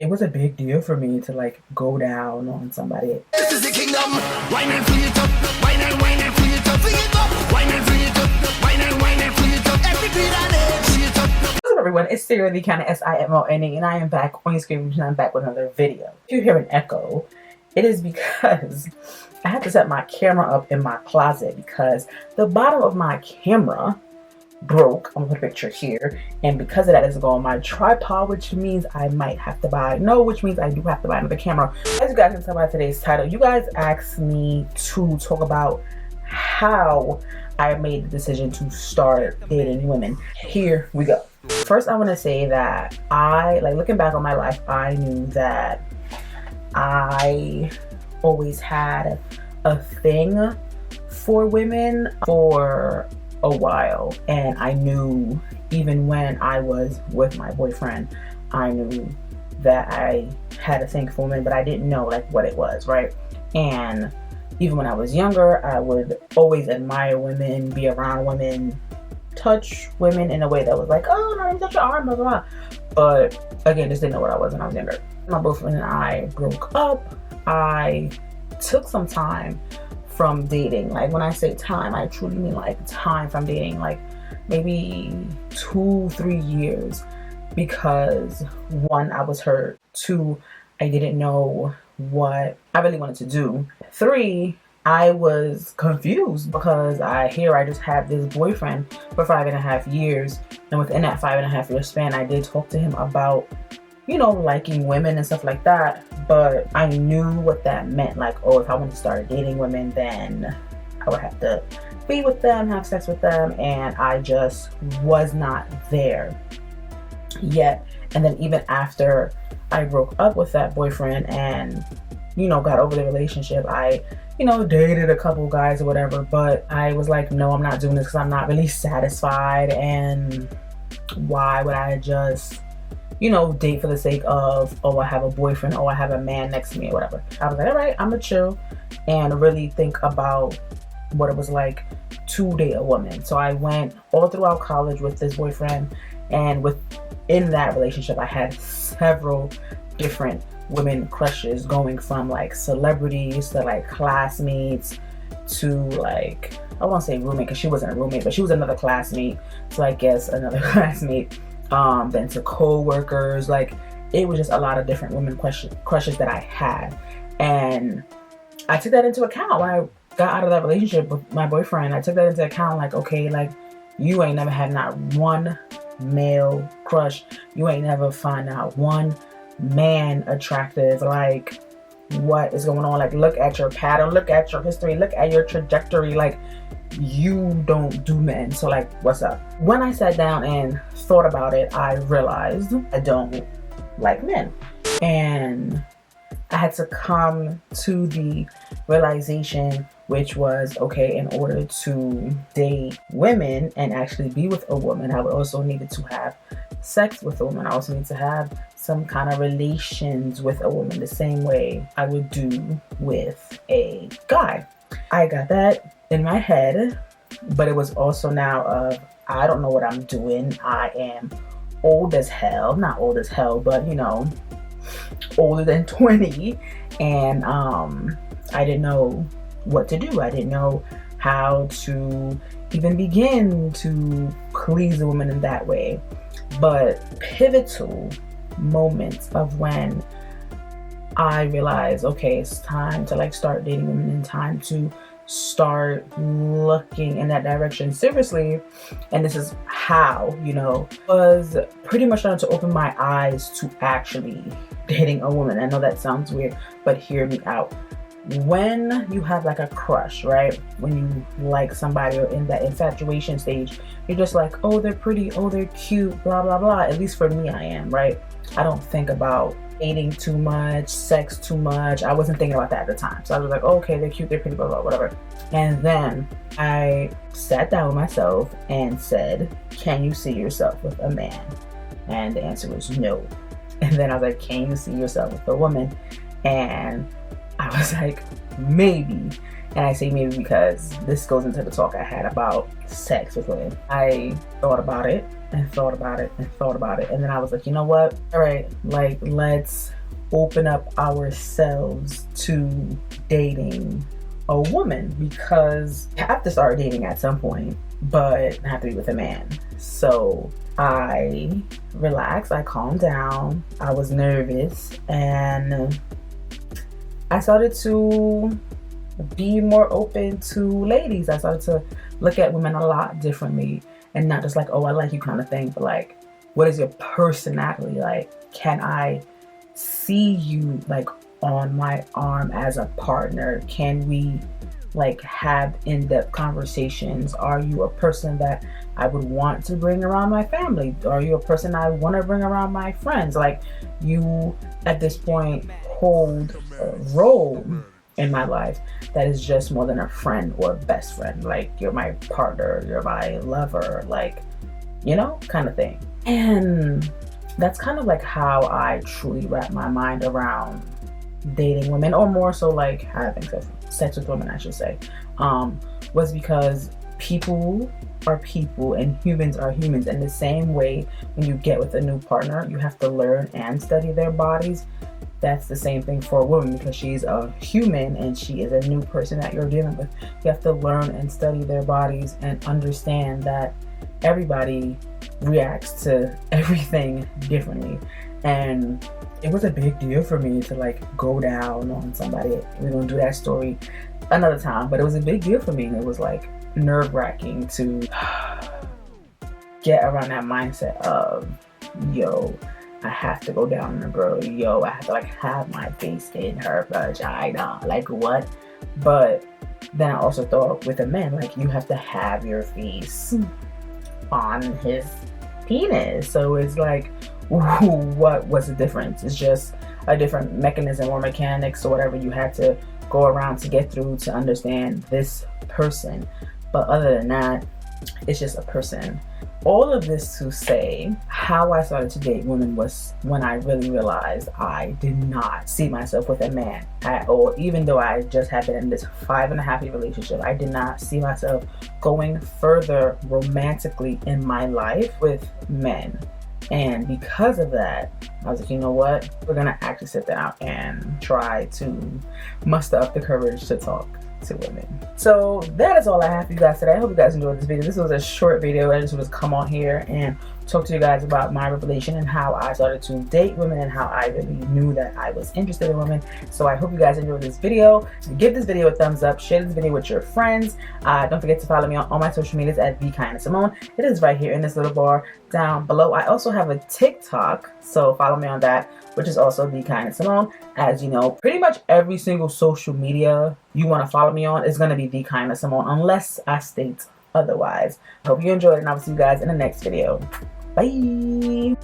It was a big deal for me to like go down on somebody. This is the kingdom. Wine and free it up. Wine and free it up. Free it up. Wine and free it up. Wine and free it up. Every beat I need, free it up. What's up, everyone? It's Sarah, TheKyannaSimonee, and I am back on your screen, and I'm back with another video. If you hear an echo, it is because I had to set my camera up in my closet because the bottom of my camera broke. I'm gonna put a picture here, and because of that, it's going on my tripod, which means I might have to buy which means I do have to buy another camera. As you guys can tell by today's title, you guys asked me to talk about how I made the decision to start dating women. Here we go. First, I want to say that looking back on my life, I knew that I always had a thing for women for a while, and I knew even when I was with my boyfriend, I knew that I had a thing for women, but I didn't know like what it was, right? And even when I was younger, I would always admire women, be around women, touch women in a way that was like, oh no, let me touch your arm, blah blah blah. But again, just didn't know what I was when I was younger. My boyfriend and I broke up. I took some time from dating. Like when I say time, I truly mean like time from dating, like maybe 2-3 years, because one, I was hurt. Two, I didn't know what I really wanted to do. Three, I was confused because I just had this boyfriend for 5.5 years, and within that 5.5 year span, I did talk to him about, you know, liking women and stuff like that, but I knew what that meant. Like, oh, if I want to start dating women, then I would have to be with them, have sex with them, and I just was not there yet. And then even after I broke up with that boyfriend and, you know, got over the relationship, I, you know, dated a couple guys or whatever, but I was like, no, I'm not doing this because I'm not really satisfied, and why would I just, you know, date for the sake of, oh, I have a boyfriend, oh, I have a man next to me or whatever. I was like, all right, I'm gonna chill and really think about what it was like to date a woman. So I went all throughout college with this boyfriend, and within that relationship, I had several different women crushes, going from like celebrities to like classmates to like, I won't say roommate because she wasn't a roommate, but she was another classmate. So I guess another classmate. Then to co-workers. Like, it was just a lot of different women crushes that I had, and I took that into account when I got out of that relationship with my boyfriend. I took that into account, like, okay, like, you ain't never had not one male crush, you ain't never find out one man attractive. Like, what is going on? Like, look at your pattern, look at your history, look at your trajectory. Like, you don't do men, so like, what's up? When I sat down and thought about it, I realized I don't like men, and I had to come to the realization, which was, okay, in order to date women and actually be with a woman, I would also need to have sex with a woman. I also need to have some kind of relations with a woman, the same way I would do with a guy. I got that in my head, but it was also now of, I don't know what I'm doing. I am old as hell, not old as hell, but you know, older than 20, and I didn't know what to do. I didn't know how to even begin to please a woman in that way. But pivotal moments of when I realized, okay, it's time to like start dating women and time to start looking in that direction seriously, and this is how, you know, was pretty much trying to open my eyes to actually dating a woman. I know that sounds weird, but hear me out. When you have like a crush, right? When you like somebody or in that infatuation stage, you're just like, oh, they're pretty, oh, they're cute, blah, blah, blah. At least for me, I am, right? I don't think about dating too much, sex too much. I wasn't thinking about that at the time. So I was like, oh, okay, they're cute, they're pretty, blah, blah, whatever. And then I sat down with myself and said, can you see yourself with a man? And the answer was no. And then I was like, can you see yourself with a woman? And I was like, maybe. And I say maybe because this goes into the talk I had about sex with women. I thought about it and thought about it and thought about it. And then I was like, you know what? All right, like, let's open up ourselves to dating a woman, because you have to start dating at some point, but I have to be with a man. So I relaxed, I calmed down, I was nervous, and I started to be more open to ladies. I started to look at women a lot differently, and not just like, oh, I like you kind of thing, but like, what is your personality like? Can I see you like on my arm as a partner? Can we like have in-depth conversations? Are you a person that I would want to bring around my family? Are you a person I want to bring around my friends? Like, you at this point hold a role in my life that is just more than a friend or best friend. Like, you're my partner, you're my lover, like, you know, kind of thing. And that's kind of like how I truly wrap my mind around dating women, or more so like having sex with women, I should say, was because people are people and humans are humans. In the same way, when you get with a new partner, you have to learn and study their bodies. That's the same thing for a woman, because she's a human and she is a new person that you're dealing with. You have to learn and study their bodies and understand that everybody reacts to everything differently. And it was a big deal for me to like go down on somebody. We're gonna do that story another time, but it was a big deal for me. And it was like nerve-wracking to get around that mindset of, yo, I have to go down on a girl. Yo, I have to like have my face in her vagina. Like, what? But then I also thought with a man, like, you have to have your face on his penis. So it's like, what was the difference? It's just a different mechanism or mechanics or whatever you had to go around to get through to understand this person. But other than that, it's just a person. All of this to say, how I started to date women was when I really realized I did not see myself with a man at all. Even though I just had been in this 5.5-year relationship, I did not see myself going further romantically in my life with men. And because of that, I was like, you know what? We're gonna actually sit down and try to muster up the courage to talk to women. So that is all I have for you guys today. I hope you guys enjoyed this video. This was a short video. I just wanted to come on here and talk to you guys about my revelation and how I started to date women and how I really knew that I was interested in women. So I hope you guys enjoyed this video. Give this video a thumbs up. Share this video with your friends. Don't forget to follow me on all my social medias at TheKyannaSimonee. It is right here in this little bar down below. I also have a TikTok, so follow me on that, which is also TheKyannaSimonee. As you know, pretty much every single social media you want to follow me on is going to be TheKyannaSimonee, unless I state otherwise. I hope you enjoyed, and I'll see you guys in the next video. Bye!